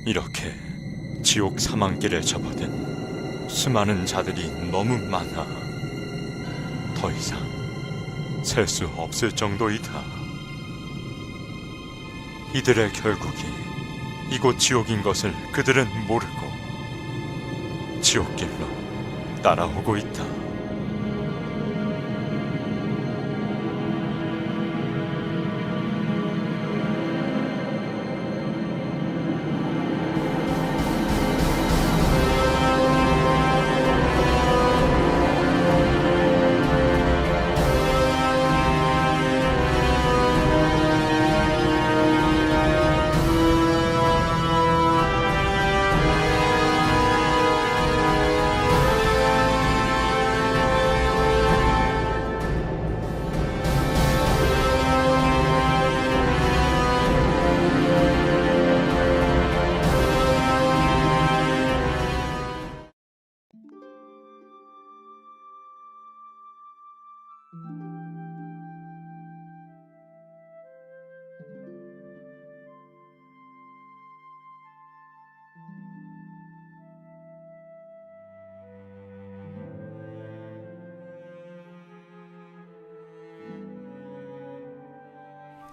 이렇게 지옥 사망길에 접어든 수많은 자들이 너무 많아 더 이상 셀 수 없을 정도이다. 이들의 결국이 이곳 지옥인 것을 그들은 모르고 지옥길로 따라오고 있다.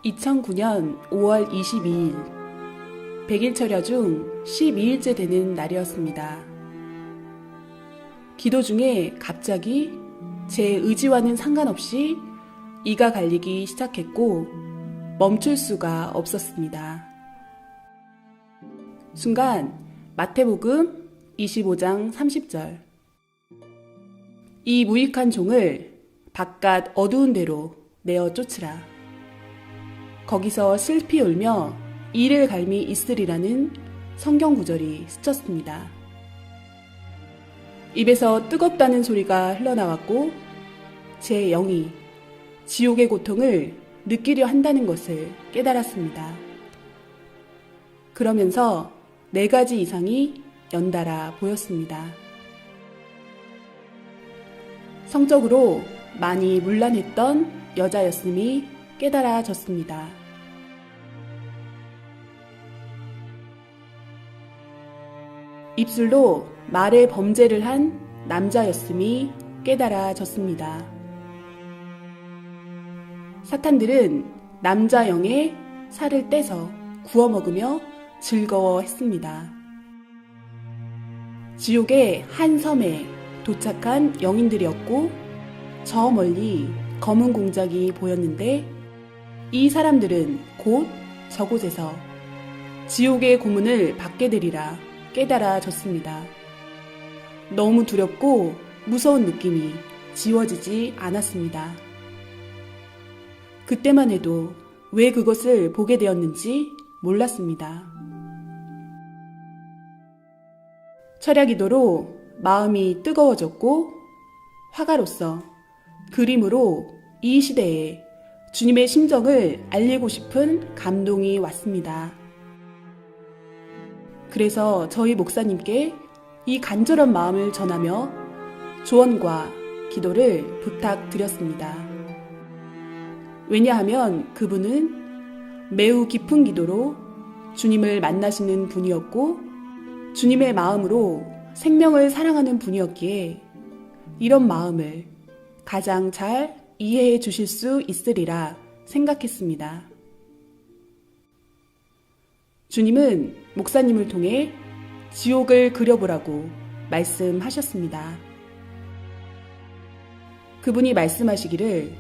(2009년 5월 22일) 100일 철야 중 12일째 되는 날이었습니다. 기도 중에 갑자기 제 의지와는 상관없이 이가 갈리기 시작했고 멈출 수가 없었습니다. 순간 마태복음 25장 30절 이 무익한 종을 바깥 어두운 데로 내어 쫓으라. 거기서 슬피 울며 이를 갈미 있으리라는 성경 구절이 스쳤습니다. 입에서 뜨겁다는 소리가 흘러나왔고 제 영이 지옥의 고통을 느끼려 한다는 것을 깨달았습니다. 그러면서 4가지 이상이 연달아 보였습니다. 성적으로 많이 문란했던 여자였음이 깨달아졌습니다. 입술로 말의 범죄를 한 남자였음이 깨달아졌습니다. 사탄들은 남자 영의 살을 떼서 구워 먹으며 즐거워했습니다. 지옥의 한 섬에 도착한 영인들이었고 저 멀리 검은 공작이 보였는데 이 사람들은 곧 저곳에서 지옥의 고문을 받게 되리라 깨달아졌습니다. 너무 두렵고 무서운 느낌이 지워지지 않았습니다. 그때만 해도 왜 그것을 보게 되었는지 몰랐습니다. 철야 기도로 마음이 뜨거워졌고 화가로서 그림으로 이 시대에 주님의 심정을 알리고 싶은 감동이 왔습니다. 그래서 저희 목사님께 이 간절한 마음을 전하며 조언과 기도를 부탁드렸습니다. 왜냐하면 그분은 매우 깊은 기도로 주님을 만나시는 분이었고 주님의 마음으로 생명을 사랑하는 분이었기에 이런 마음을 가장 잘 이해해 주실 수 있으리라 생각했습니다. 주님은 목사님을 통해 지옥을 그려보라고 말씀하셨습니다. 그분이 말씀하시기를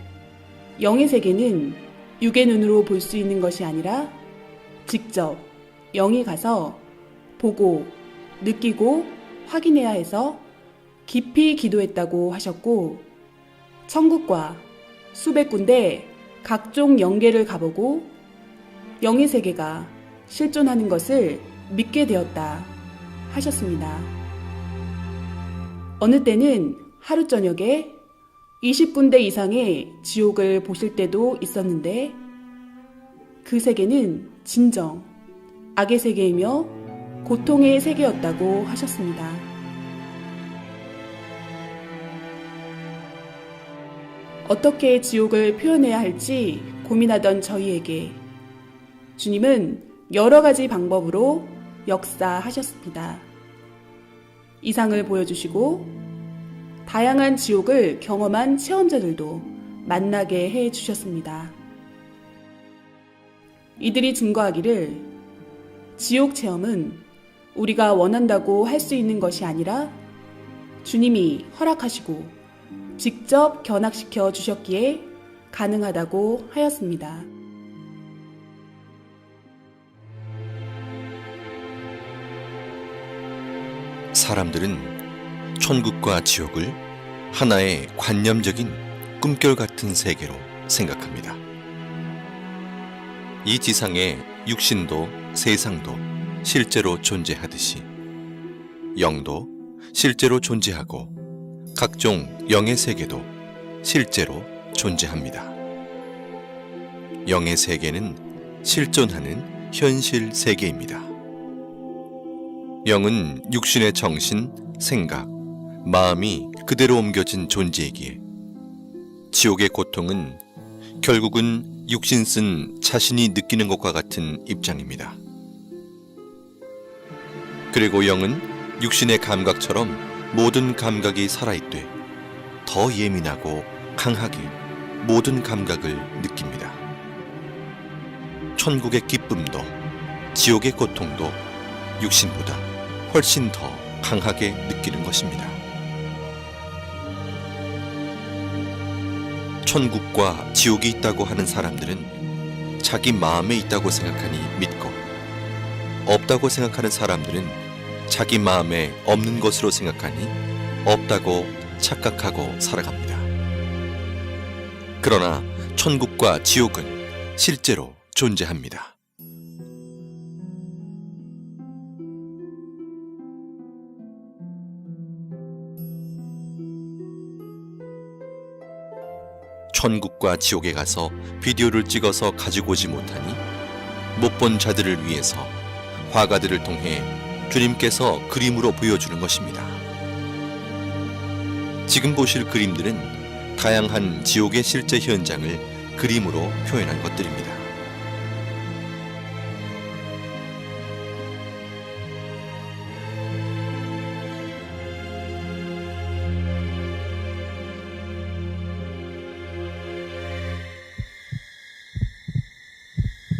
영의 세계는 육의 눈으로 볼 수 있는 것이 아니라 직접 영이 가서 보고 느끼고 확인해야 해서 깊이 기도했다고 하셨고 천국과 수백 군데 각종 영계를 가보고 영의 세계가 실존하는 것을 믿게 되었다 하셨습니다. 어느 때는 하루 저녁에 20군데 이상의 지옥을 보실 때도 있었는데 그 세계는 진정 악의 세계이며 고통의 세계였다고 하셨습니다. 어떻게 지옥을 표현해야 할지 고민하던 저희에게 주님은 여러 가지 방법으로 역사하셨습니다. 이상을 보여주시고 다양한 지옥을 경험한 체험자들도 만나게 해주셨습니다. 이들이 증거하기를 지옥 체험은 우리가 원한다고 할 수 있는 것이 아니라 주님이 허락하시고 직접 견학시켜 주셨기에 가능하다고 하였습니다. 사람들은 천국과 지옥을 하나의 관념적인 꿈결 같은 세계로 생각합니다. 이 지상에 육신도 세상도 실제로 존재하듯이 영도 실제로 존재하고 각종 영의 세계도 실제로 존재합니다. 영의 세계는 실존하는 현실 세계입니다. 영은 육신의 정신, 생각, 마음이 그대로 옮겨진 존재이기에 지옥의 고통은 결국은 육신 쓴 자신이 느끼는 것과 같은 입장입니다. 그리고 영은 육신의 감각처럼 모든 감각이 살아있되 더 예민하고 강하게 모든 감각을 느낍니다. 천국의 기쁨도 지옥의 고통도 육신보다 훨씬 더 강하게 느끼는 것입니다. 천국과 지옥이 있다고 하는 사람들은 자기 마음에 있다고 생각하니 믿고, 없다고 생각하는 사람들은 자기 마음에 없는 것으로 생각하니 없다고 착각하고 살아갑니다. 그러나 천국과 지옥은 실제로 존재합니다. 천국과 지옥에 가서 비디오를 찍어서 가지고 오지 못하니 못 본 자들을 위해서 화가들을 통해 주님께서 그림으로 보여주는 것입니다. 지금 보실 그림들은 다양한 지옥의 실제 현장을 그림으로 표현한 것들입니다.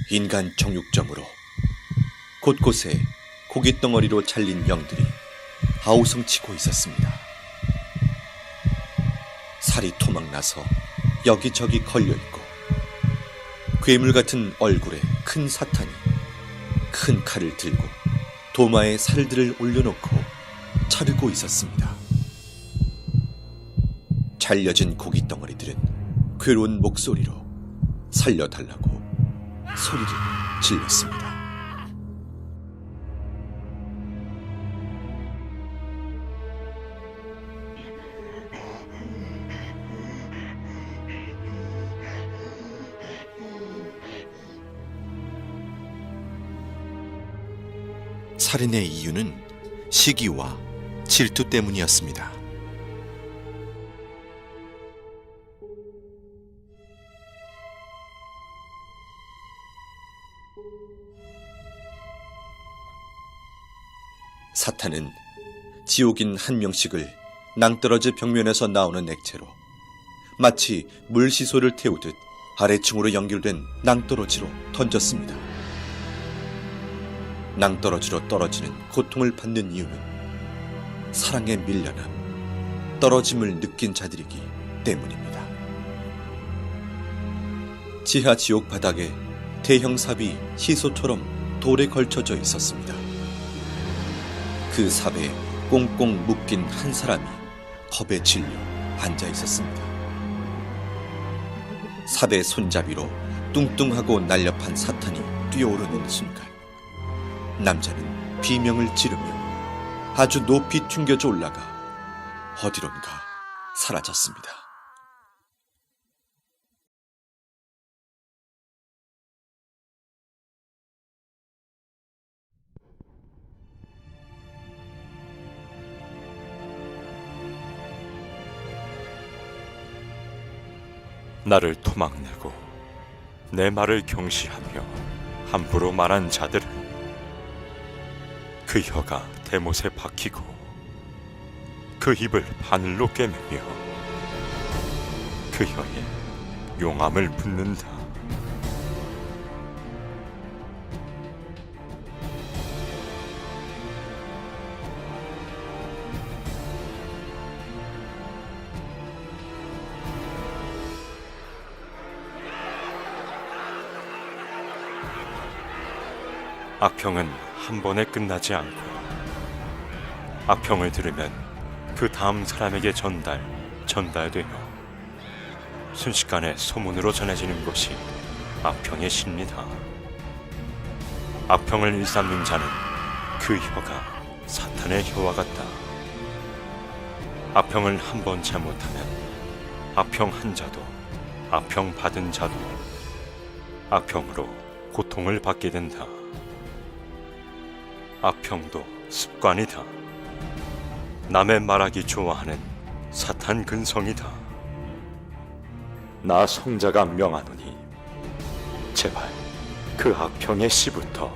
인간 정육점으로 곳곳에 고깃덩어리로 잘린 영들이 아우성치고 있었습니다. 살이 토막나서 여기저기 걸려있고 괴물 같은 얼굴에 큰 사탄이 큰 칼을 들고 도마에 살들을 올려놓고 자르고 있었습니다. 잘려진 고깃덩어리들은 괴로운 목소리로 살려달라고 소리를 질렀습니다. 살인의 이유는 시기와 질투 때문이었습니다. 사탄은 지옥인 한 명씩을 낭떠러지 벽면에서 나오는 액체로 마치 물시소를 태우듯 아래층으로 연결된 낭떠러지로 던졌습니다. 낭떠러지로 떨어지는 고통을 받는 이유는 사랑에 밀려남, 떨어짐을 느낀 자들이기 때문입니다. 지하 지옥 바닥에 대형 삽이 시소처럼 돌에 걸쳐져 있었습니다. 그 삽에 꽁꽁 묶인 한 사람이 겁에 질려 앉아 있었습니다. 삽의 손잡이로 뚱뚱하고 날렵한 사탄이 뛰어오르는 순간 남자는 비명을 지르며 아주 높이 튕겨져 올라가 어디론가 사라졌습니다. 나를 토막내고 내 말을 경시하며 함부로 말한 자들은 그 혀가 대못에 박히고 그 입을 바늘로 꿰매며 그 혀에 용암을 붓는다. 악평은 한 번에 끝나지 않고 악평을 들으면 그 다음 사람에게 전달되며 순식간에 소문으로 전해지는 것이 악평의 시입니다. 악평을 일삼는 자는 그 혀가 사탄의 혀와 같다. 악평을 한 번 잘못하면 악평 한 자도 악평 받은 자도 악평으로 고통을 받게 된다. 악평도 습관이다. 남의 말하기 좋아하는 사탄 근성이다. 나 성자가 명하노니 제발 그 악평의 씨부터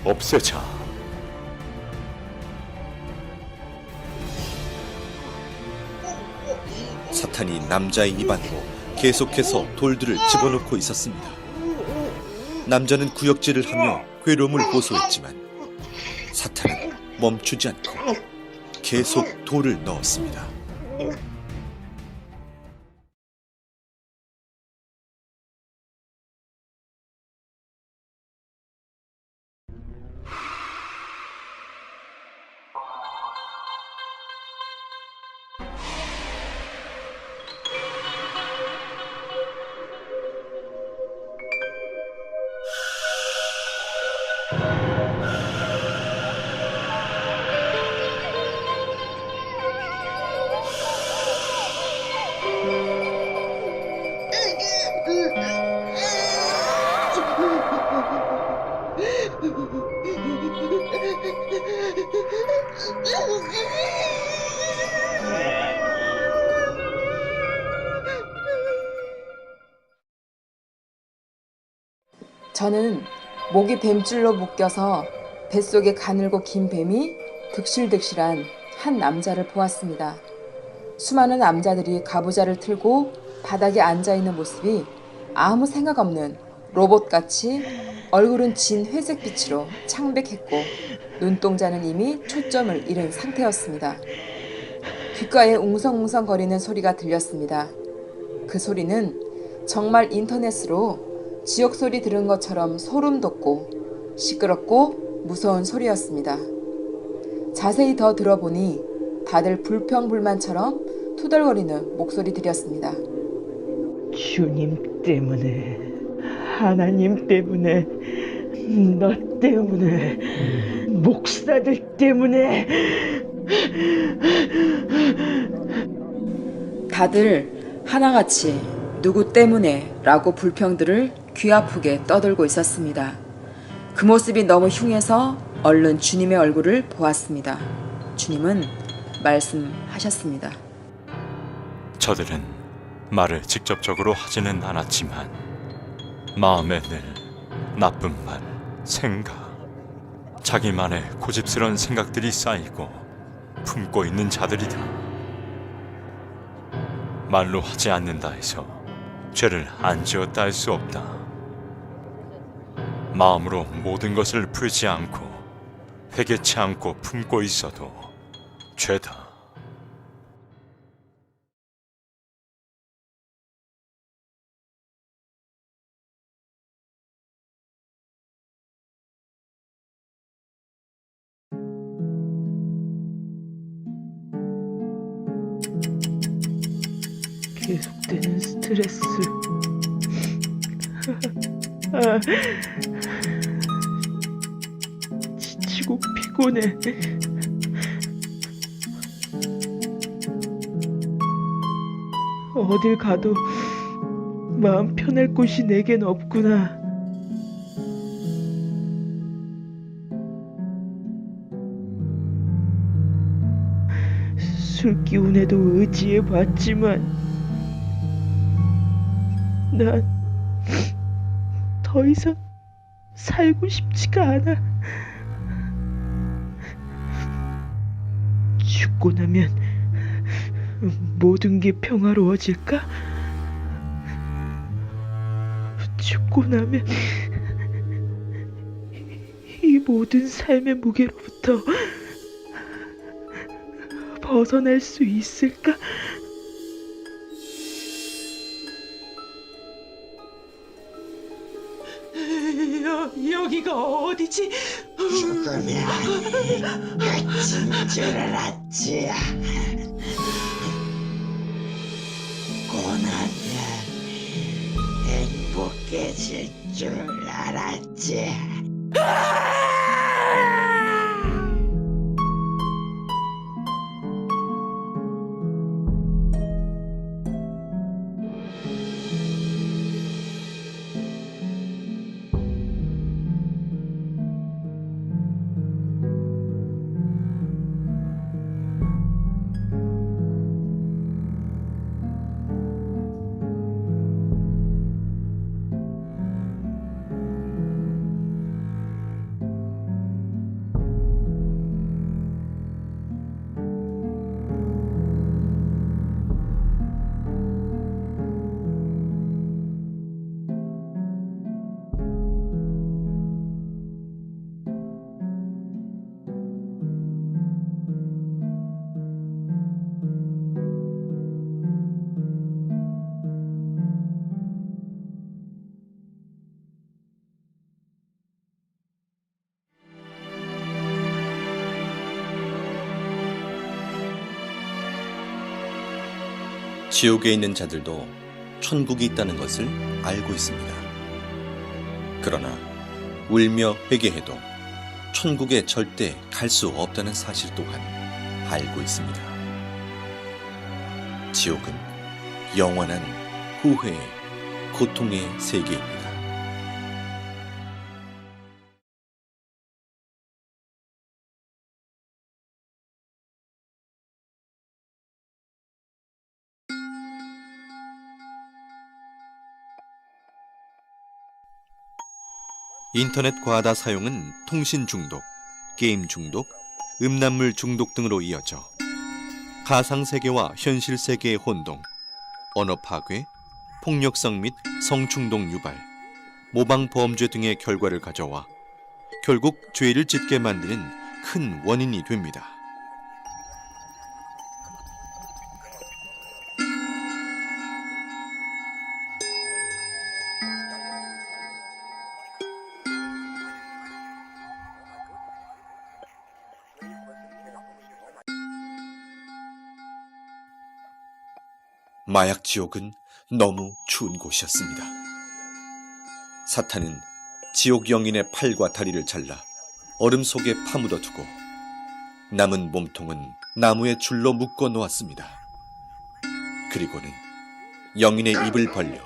없애자. 사탄이 남자의 입안으로 계속해서 돌들을 집어넣고 있었습니다. 남자는 구역질을 하며 괴로움을 호소했지만 사탄은 멈추지 않고 계속 돌을 넣었습니다. 저는 목이 뱀줄로 묶여서 뱃속에 가늘고 긴 뱀이 득실득실한 한 남자를 보았습니다. 수많은 남자들이 가부좌를 틀고 바닥에 앉아있는 모습이 아무 생각 없는 로봇같이 얼굴은 진 회색빛으로 창백했고 눈동자는 이미 초점을 잃은 상태였습니다. 귓가에 웅성웅성거리는 소리가 들렸습니다. 그 소리는 정말 인터넷으로 지옥소리 들은 것처럼 소름 돋고 시끄럽고 무서운 소리였습니다. 자세히 더 들어보니 다들 불평불만처럼 투덜거리는 목소리들이었습니다. 주님 때문에, 하나님 때문에, 너 때문에, 목사들 때문에. 다들 하나같이 누구 때문에 라고 불평들을 귀 아프게 떠들고 있었습니다. 그 모습이 너무 흉해서 얼른 주님의 얼굴을 보았습니다. 주님은 말씀하셨습니다. 저들은 말을 직접적으로 하지는 않았지만 마음에 늘 나쁜 말, 생각, 자기만의 고집스러운 생각들이 쌓이고 품고 있는 자들이다. 말로 하지 않는다 해서 죄를 안 지었다 할 수 없다. 마음으로 모든 것을 풀지 않고 회개치 않고 품고 있어도 죄다. 계속되는 스트레스. 지치고 피곤해. 어딜 가도 마음 편할 곳이 내겐 없구나. 술 기운에도 의지해봤지만 난 더 이상 살고 싶지가 않아. 죽고 나면 모든 게 평화로워질까? 죽고 나면 이 모든 삶의 무게로부터 벗어날 수 있을까? 여기가 어디지? 죽으면 끝인 줄 알았지. 고난은 행복해질 줄 알았지. 지옥에 있는 자들도 천국이 있다는 것을 알고 있습니다. 그러나 울며 회개해도 천국에 절대 갈 수 없다는 사실 또한 알고 있습니다. 지옥은 영원한 후회의 고통의 세계입니다. 인터넷 과다 사용은 통신 중독, 게임 중독, 음란물 중독 등으로 이어져 가상세계와 현실 세계의 혼동, 언어 파괴, 폭력성 및 성충동 유발, 모방 범죄 등의 결과를 가져와 결국 죄를 짓게 만드는 큰 원인이 됩니다. 마약 지옥은 너무 추운 곳이었습니다. 사탄은 지옥 영인의 팔과 다리를 잘라 얼음 속에 파묻어 두고 남은 몸통은 나무에 줄로 묶어 놓았습니다. 그리고는 영인의 입을 벌려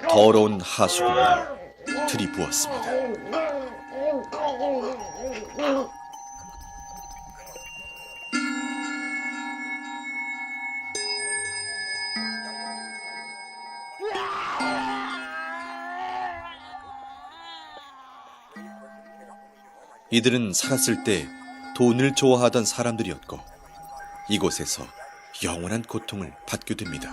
더러운 하수구를 들이부었습니다. 이들은 살았을 때 돈을 좋아하던 사람들이었고 이곳에서 영원한 고통을 받게 됩니다.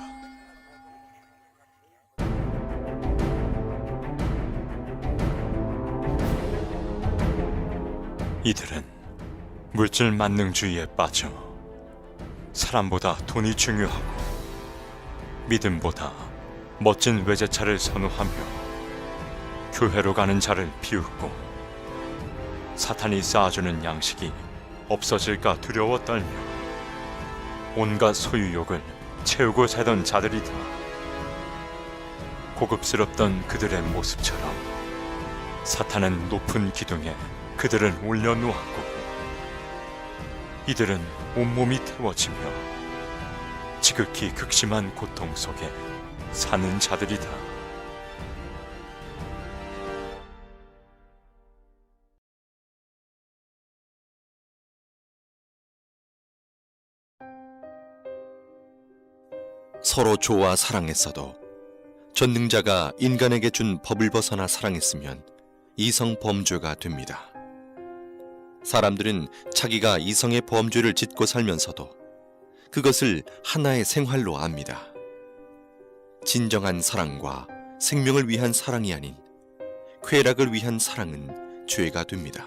이들은 물질 만능주의에 빠져 사람보다 돈이 중요하고 믿음보다 멋진 외제차를 선호하며 교회로 가는 자를 비웃고 사탄이 쌓아주는 양식이 없어질까 두려워 떨며 온갖 소유욕을 채우고 살던 자들이다. 고급스럽던 그들의 모습처럼 사탄은 높은 기둥에 그들을 올려놓았고 이들은 온몸이 태워지며 지극히 극심한 고통 속에 사는 자들이다. 서로 좋아 사랑했어도 전능자가 인간에게 준 법을 벗어나 사랑했으면 이성 범죄가 됩니다. 사람들은 자기가 이성의 범죄를 짓고 살면서도 그것을 하나의 생활로 압니다. 진정한 사랑과 생명을 위한 사랑이 아닌 쾌락을 위한 사랑은 죄가 됩니다.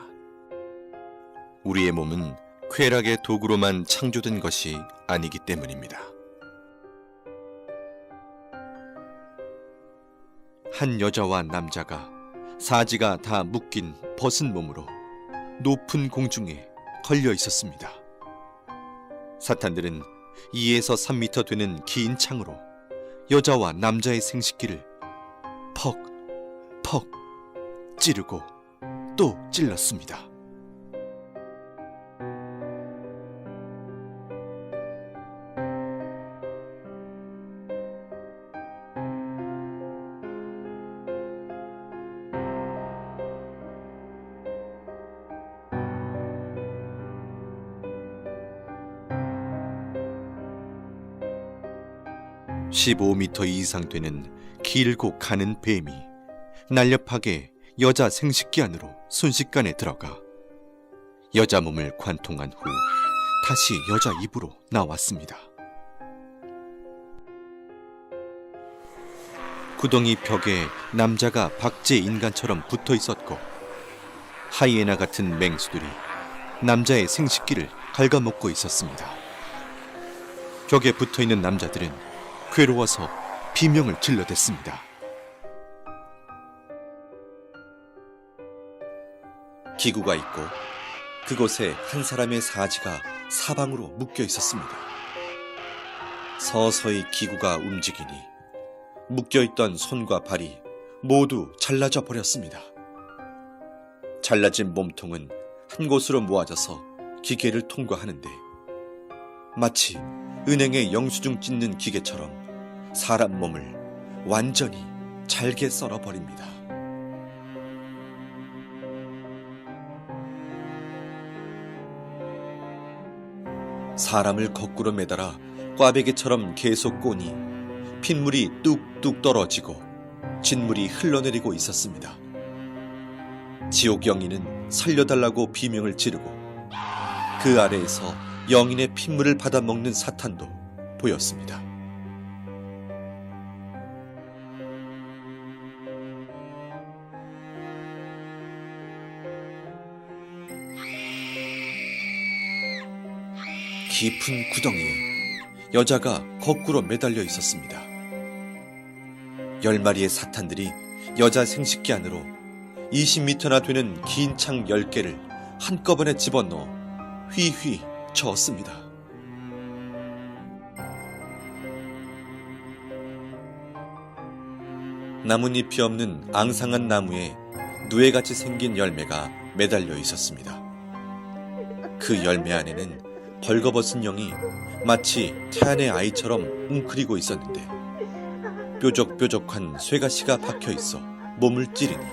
우리의 몸은 쾌락의 도구로만 창조된 것이 아니기 때문입니다. 한 여자와 남자가 사지가 다 묶인 벗은 몸으로 높은 공중에 걸려 있었습니다. 사탄들은 2에서 3미터 되는 긴 창으로 여자와 남자의 생식기를 퍽, 퍽 찌르고 또 찔렀습니다. (15m) 이상 되는 길고 가는 뱀이 날렵하게 여자 생식기 안으로 순식간에 들어가 여자 몸을 관통한 후 다시 여자 입으로 나왔습니다. 구덩이 벽에 남자가 박제 인간처럼 붙어 있었고 하이에나 같은 맹수들이 남자의 생식기를 갉아먹고 있었습니다. 벽에 붙어 있는 남자들은 괴로워서 비명을 질러댔습니다. 기구가 있고 그곳에 한 사람의 사지가 사방으로 묶여 있었습니다. 서서히 기구가 움직이니 묶여있던 손과 발이 모두 잘라져 버렸습니다. 잘라진 몸통은 한 곳으로 모아져서 기계를 통과하는데 마치 은행에 영수증 찢는 기계처럼 사람 몸을 완전히 잘게 썰어버립니다. 사람을 거꾸로 매달아 꽈배기처럼 계속 꼬니 핏물이 뚝뚝 떨어지고 진물이 흘러내리고 있었습니다. 지옥 영인은 살려달라고 비명을 지르고 그 아래에서 영인의 핏물을 받아먹는 사탄도 보였습니다. 깊은 구덩이에 여자가 거꾸로 매달려 있었습니다. 10마리의 사탄들이 여자 생식기 안으로 20m나 되는 긴 창 10개를 한꺼번에 집어넣어 휘휘 저었습니다. 나뭇잎이 없는 앙상한 나무에 누에같이 생긴 열매가 매달려 있었습니다. 그 열매 안에는 벌거벗은 영이 마치 태안의 아이처럼 웅크리고 있었는데 뾰족뾰족한 쇠가시가 박혀 있어 몸을 찌르니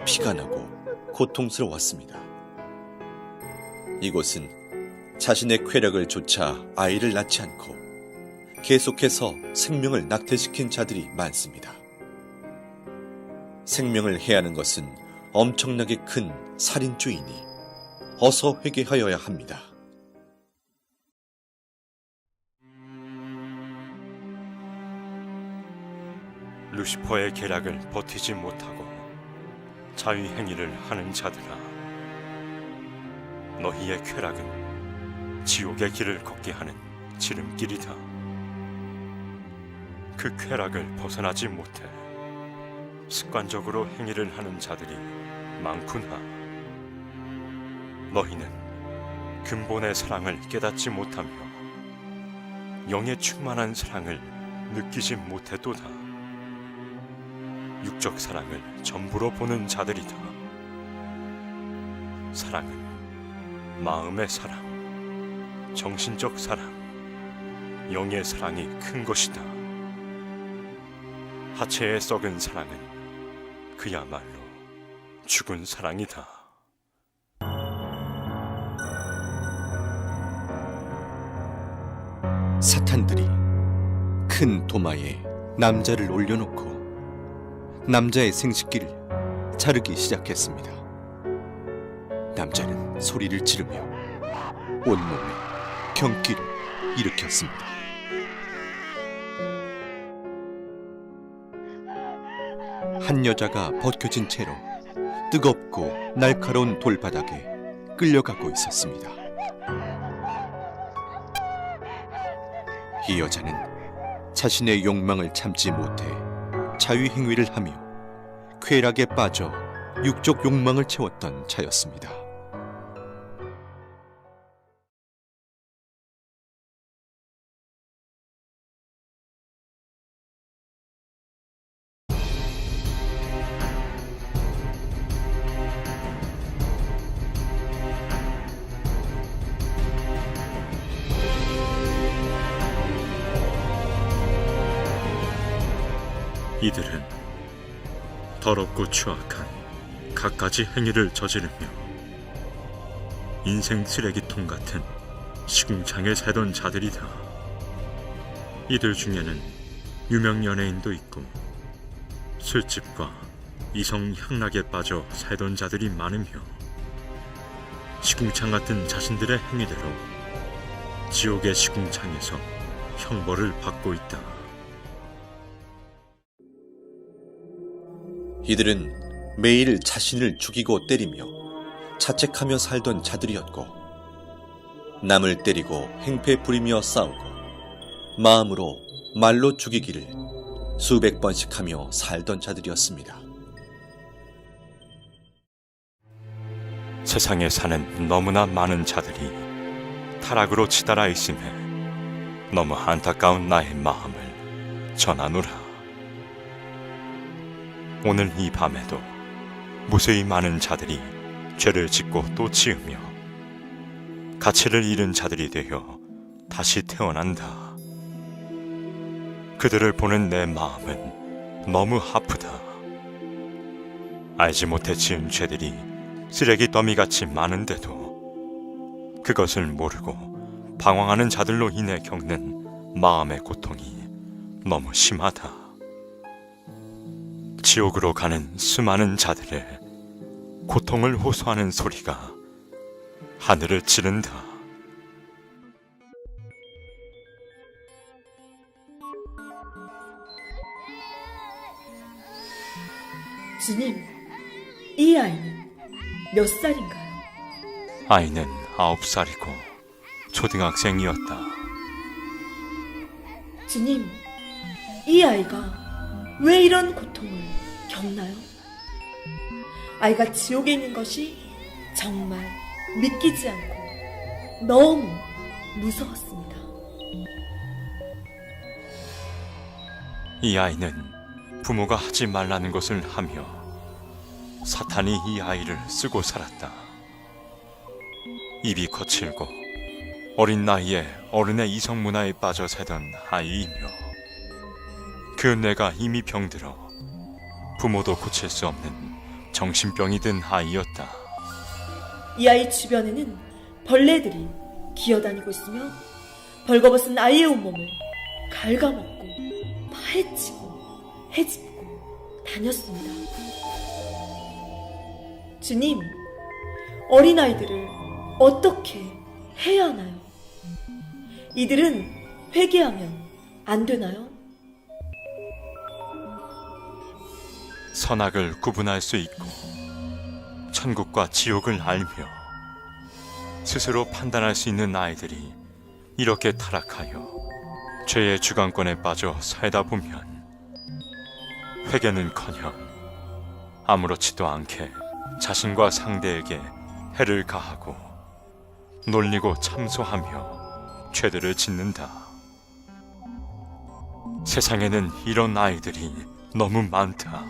피가 나고 고통스러웠습니다. 이곳은 자신의 쾌락을 좇아 아이를 낳지 않고 계속해서 생명을 낙태시킨 자들이 많습니다. 생명을 해하는 것은 엄청나게 큰 살인죄이니 어서 회개하여야 합니다. 루시퍼의 계략을 버티지 못하고 자위행위를 하는 자들아, 너희의 쾌락은 지옥의 길을 걷게 하는 지름길이다. 그 쾌락을 벗어나지 못해 습관적으로 행위를 하는 자들이 많구나. 너희는 근본의 사랑을 깨닫지 못하며 영의 충만한 사랑을 느끼지 못했도다. 육적 사랑을 전부로 보는 자들이다. 사랑은 마음의 사랑, 정신적 사랑, 영의 사랑이 큰 것이다. 하체의 썩은 사랑은 그야말로 죽은 사랑이다. 사탄들이 큰 도마에 남자를 올려놓고 남자의 생식기를 자르기 시작했습니다. 남자는 소리를 지르며 온몸에 경기를 일으켰습니다. 한 여자가 벗겨진 채로 뜨겁고 날카로운 돌바닥에 끌려가고 있었습니다. 이 여자는 자신의 욕망을 참지 못해 자위행위를 하며 쾌락에 빠져 육적 욕망을 채웠던 자였습니다. 이들은 더럽고 추악한 갖가지 행위를 저지르며 인생 쓰레기통 같은 시궁창에 살던 자들이다. 이들 중에는 유명 연예인도 있고 술집과 이성 향락에 빠져 살던 자들이 많으며 시궁창 같은 자신들의 행위대로 지옥의 시궁창에서 형벌을 받고 있다. 이들은 매일 자신을 죽이고 때리며 자책하며 살던 자들이었고 남을 때리고 행패 부리며 싸우고 마음으로 말로 죽이기를 수백 번씩 하며 살던 자들이었습니다. 세상에 사는 너무나 많은 자들이 타락으로 치달아 있음에 너무 안타까운 나의 마음을 전하노라. 오늘 이 밤에도 무수히 많은 자들이 죄를 짓고 또 지으며 가치를 잃은 자들이 되어 다시 태어난다. 그들을 보는 내 마음은 너무 아프다. 알지 못해 지은 죄들이 쓰레기 더미같이 많은데도 그것을 모르고 방황하는 자들로 인해 겪는 마음의 고통이 너무 심하다. 지옥으로 가는 수많은 자들의 고통을 호소하는 소리가 하늘을 찌른다. 주님, 이 아이는 몇 살인가요? 아이는 9살이고 초등학생이었다. 주님, 이 아이가 왜 이런 고통을 겪나요? 아이가 지옥에 있는 것이 정말 믿기지 않고 너무 무서웠습니다. 이 아이는 부모가 하지 말라는 것을 하며 사탄이 이 아이를 쓰고 살았다. 입이 거칠고 어린 나이에 어른의 이성 문화에 빠져 살던 아이이며 그 뇌가 이미 병들어 부모도 고칠 수 없는 정신병이 든 아이였다. 이 아이 주변에는 벌레들이 기어다니고 있으며 벌거벗은 아이의 온몸을 갉아먹고 파헤치고 헤집고 다녔습니다. 주님, 어린아이들을 어떻게 해야 하나요? 이들은 회개하면 안 되나요? 선악을 구분할 수 있고 천국과 지옥을 알며 스스로 판단할 수 있는 아이들이 이렇게 타락하여 죄의 주관권에 빠져 살다 보면 회개는커녕 아무렇지도 않게 자신과 상대에게 해를 가하고 놀리고 참소하며 죄들을 짓는다. 세상에는 이런 아이들이 너무 많다.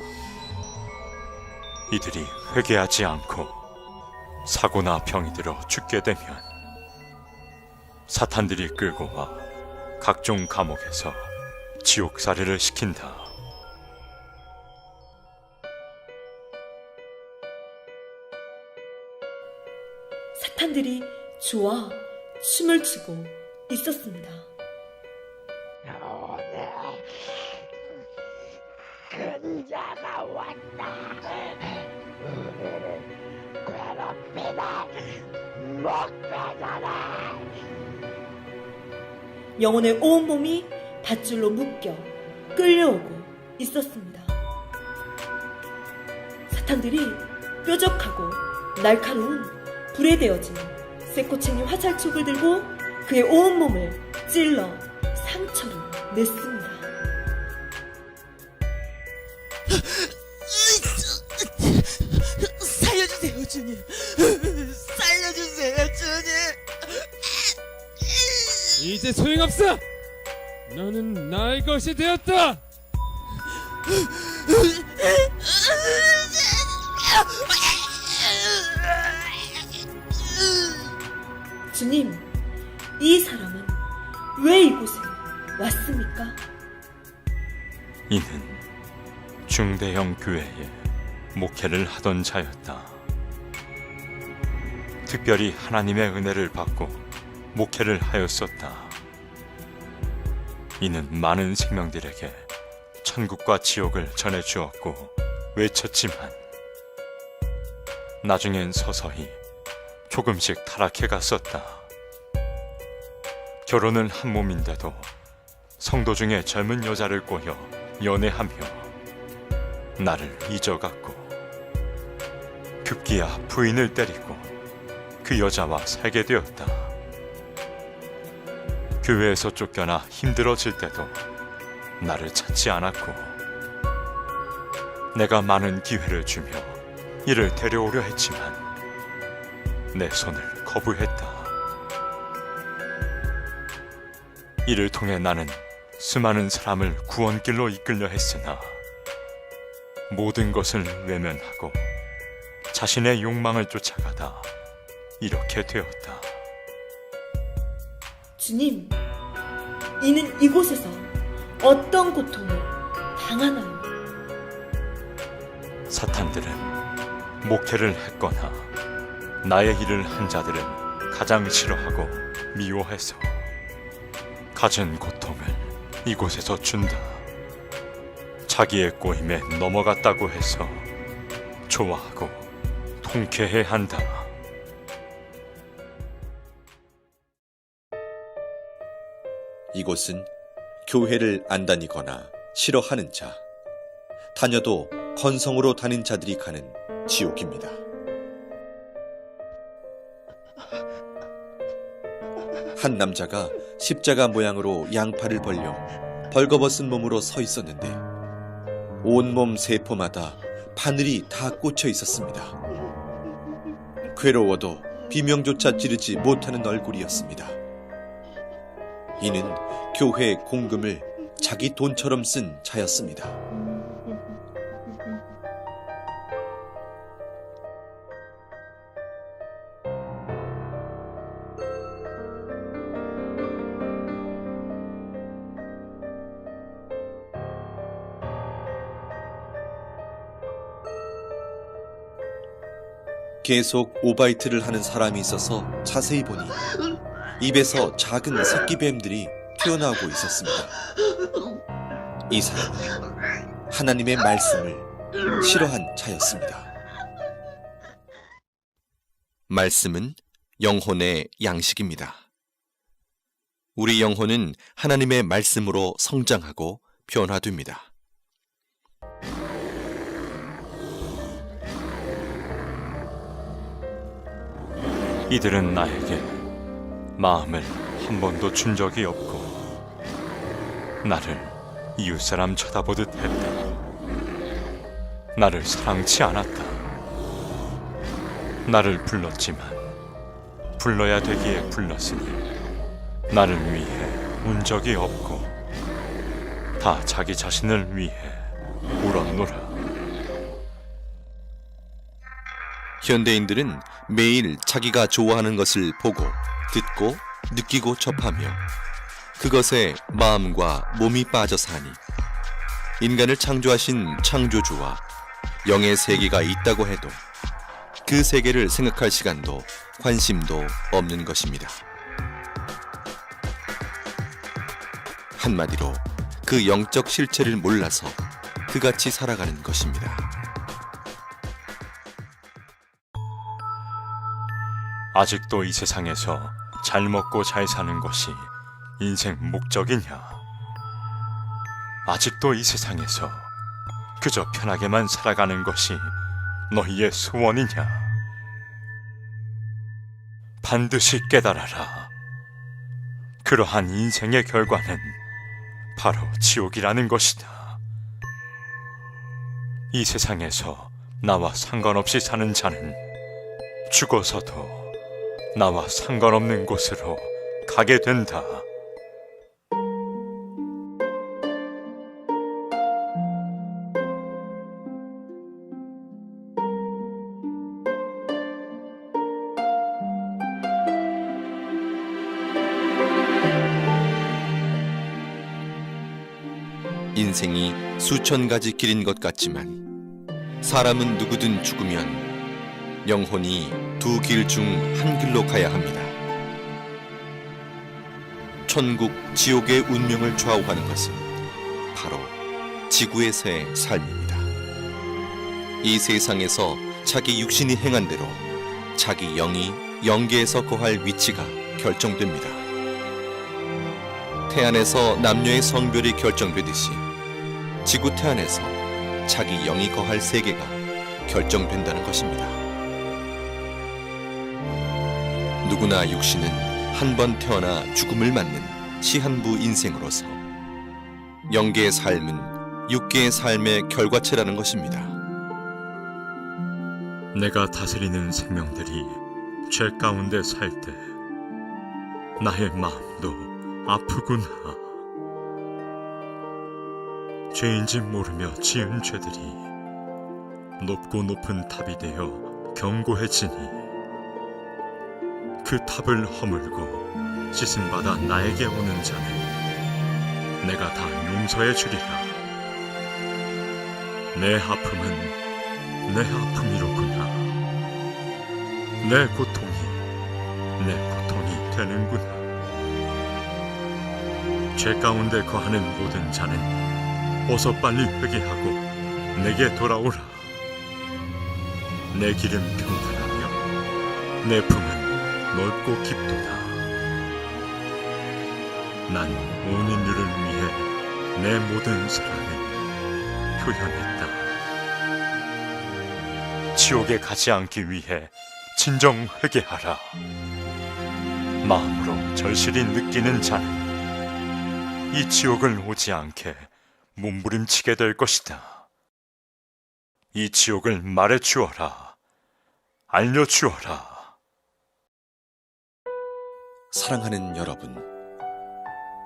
이들이 회개하지 않고 사고나 병이 들어 죽게 되면 사탄들이 끌고 와 각종 감옥에서 지옥살이를 시킨다. 사탄들이 좋아 춤을 추고 있었습니다. 오늘 근자가 왔다. 우리를 못 빼잖아. 영혼의 온몸이 밧줄로 묶여 끌려오고 있었습니다. 사탄들이 뾰족하고 날카로운 불에 데워진 쇠꼬챙이 화살촉을 들고 그의 온몸을 찔러 상처를 냈습니다. 살려주세요, 주님. 살려주세요, 주님. 이제 소용없어. 너는 나의 것이 되었다. 주님, 이 사람은 왜 이곳에 왔습니까? 이는 중대형 교회에 목회를 하던 자였다. 특별히 하나님의 은혜를 받고 목회를 하였었다. 이는 많은 생명들에게 천국과 지옥을 전해주었고 외쳤지만 나중엔 서서히 조금씩 타락해 갔었다. 결혼은 한 몸인데도 성도 중에 젊은 여자를 꼬여 연애하며 나를 잊어갔고 급기야 부인을 때리고 그 여자와 살게 되었다. 교회에서 쫓겨나 힘들어질 때도 나를 찾지 않았고 내가 많은 기회를 주며 이를 데려오려 했지만 내 손을 거부했다. 이를 통해 나는 수많은 사람을 구원길로 이끌려 했으나 모든 것을 외면하고 자신의 욕망을 쫓아가다 이렇게 되었다. 주님, 이는 이곳에서 어떤 고통을 당하나요? 사탄들은 목회를 했거나 나의 일을 한 자들은 가장 싫어하고 미워해서 가진 고통을 이곳에서 준다. 자기의 꼬임에 넘어갔다고 해서 좋아하고 통쾌해 한다. 이곳은 교회를 안 다니거나 싫어하는 자, 다녀도 건성으로 다닌 자들이 가는 지옥입니다. 한 남자가 십자가 모양으로 양팔을 벌려 벌거벗은 몸으로 서 있었는데 온몸 세포마다 바늘이 다 꽂혀 있었습니다. 괴로워도 비명조차 지르지 못하는 얼굴이었습니다. 이는 교회 공금을 자기 돈처럼 쓴 자였습니다. 계속 오바이트를 하는 사람이 있어서 자세히 보니 입에서 작은 새끼뱀들이 튀어나오고 있었습니다. 이 사람은 하나님의 말씀을 싫어한 자였습니다. 말씀은 영혼의 양식입니다. 우리 영혼은 하나님의 말씀으로 성장하고 변화됩니다. 이들은 나에게 마음을 한 번도 준 적이 없고 나를 이웃사람 쳐다보듯 했다. 나를 사랑치 않았다. 나를 불렀지만 불러야 되기에 불렀으니 나를 위해 운 적이 없고 다 자기 자신을 위해 울었노라. 현대인들은 매일 자기가 좋아하는 것을 보고, 듣고, 느끼고 접하며 그것에 마음과 몸이 빠져 사니 인간을 창조하신 창조주와 영의 세계가 있다고 해도 그 세계를 생각할 시간도 관심도 없는 것입니다. 한마디로 그 영적 실체를 몰라서 그같이 살아가는 것입니다. 아직도 이 세상에서 잘 먹고 잘 사는 것이 인생 목적이냐? 아직도 이 세상에서 그저 편하게만 살아가는 것이 너희의 소원이냐? 반드시 깨달아라. 그러한 인생의 결과는 바로 지옥이라는 것이다. 이 세상에서 나와 상관없이 사는 자는 죽어서도 나와 상관없는 곳으로 가게 된다. 인생이 수천 가지 길인 것 같지만 사람은 누구든 죽으면 영혼이 두 길 중 한 길로 가야 합니다. 천국, 지옥의 운명을 좌우하는 것은 바로 지구에서의 삶입니다. 이 세상에서 자기 육신이 행한 대로 자기 영이 영계에서 거할 위치가 결정됩니다. 태안에서 남녀의 성별이 결정되듯이 지구 태안에서 자기 영이 거할 세계가 결정된다는 것입니다. 누구나 육신은 한 번 태어나 죽음을 맞는 시한부 인생으로서 영계의 삶은 육계의 삶의 결과체라는 것입니다. 내가 다스리는 생명들이 죄 가운데 살 때 나의 마음도 아프구나. 죄인지 모르며 지은 죄들이 높고 높은 탑이 되어 견고해지니 그 탑을 허물고 씻음받아 나에게 오는 자는 내가 다 용서해 주리라. 내 아픔은 내 아픔이로구나. 내 고통이 되는구나. 죄 가운데 거하는 모든 자는 어서 빨리 회개하고 내게 돌아오라. 내 길은 평탄하며 내 품은 넓고 깊도다. 난 온 인류를 위해 내 모든 사랑을 표현했다. 지옥에 가지 않기 위해 진정 회개하라. 마음으로 절실히 느끼는 자는 이 지옥을 오지 않게 몸부림치게 될 것이다. 이 지옥을 말해 주어라. 알려 주어라. 사랑하는 여러분,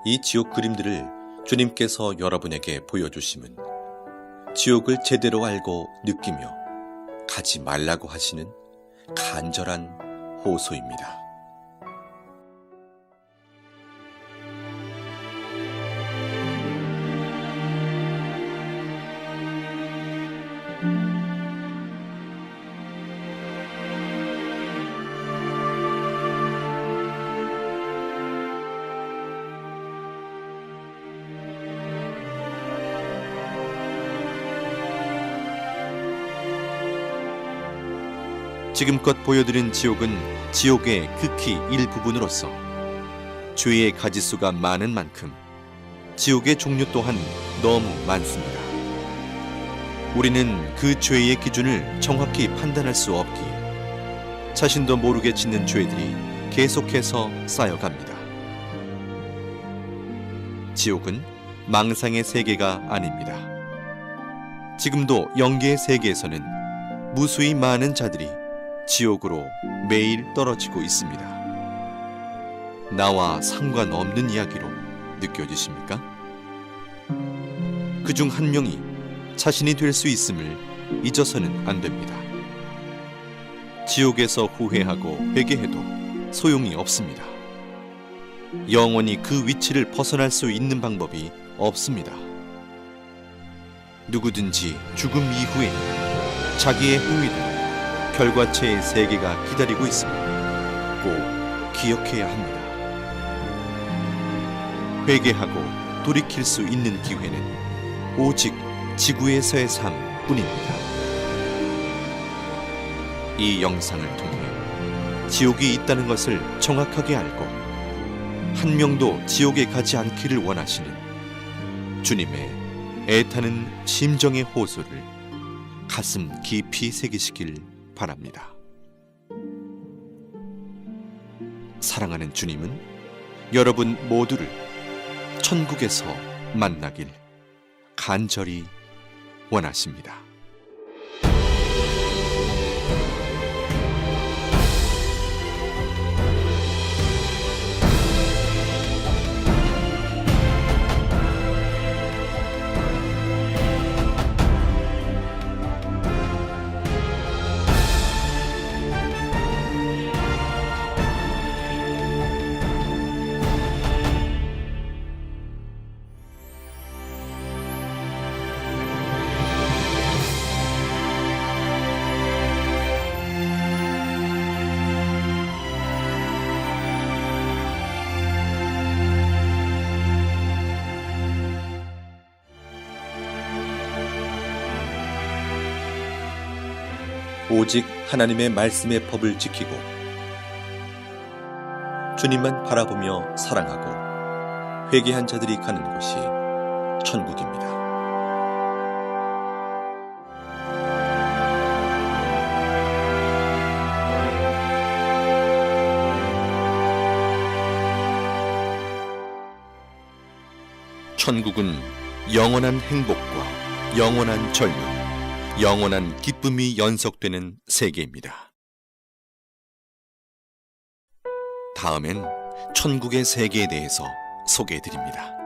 이 지옥 그림들을 주님께서 여러분에게 보여주심은 지옥을 제대로 알고 느끼며 가지 말라고 하시는 간절한 호소입니다. 지금껏 보여드린 지옥은 지옥의 극히 일부분으로서 죄의 가지수가 많은 만큼 지옥의 종류 또한 너무 많습니다. 우리는 그 죄의 기준을 정확히 판단할 수 없기에 자신도 모르게 짓는 죄들이 계속해서 쌓여갑니다. 지옥은 망상의 세계가 아닙니다. 지금도 영계의 세계에서는 무수히 많은 자들이 지옥으로 매일 떨어지고 있습니다. 나와 상관없는 이야기로 느껴지십니까? 그중 한 명이 자신이 될 수 있음을 잊어서는 안 됩니다. 지옥에서 후회하고 회개해도 소용이 없습니다. 영원히 그 위치를 벗어날 수 있는 방법이 없습니다. 누구든지 죽음 이후에 자기의 행위대로 결과체의 세계가 기다리고 있음을 꼭 기억해야 합니다. 회개하고 돌이킬 수 있는 기회는 오직 지구에서의 삶뿐입니다. 이 영상을 통해 지옥이 있다는 것을 정확하게 알고 한 명도 지옥에 가지 않기를 원하시는 주님의 애타는 심정의 호소를 가슴 깊이 새기시길 바랍니다. 사랑하는 주님은 여러분 모두를 천국에서 만나길 간절히 원하십니다. 오직 하나님의 말씀의 법을 지키고 주님만 바라보며 사랑하고 회개한 자들이 가는 곳이 천국입니다. 천국은 영원한 행복과 영원한 젊음, 영원한 기쁨이 연속되는 세계입니다. 다음엔 천국의 세계에 대해서 소개해드립니다.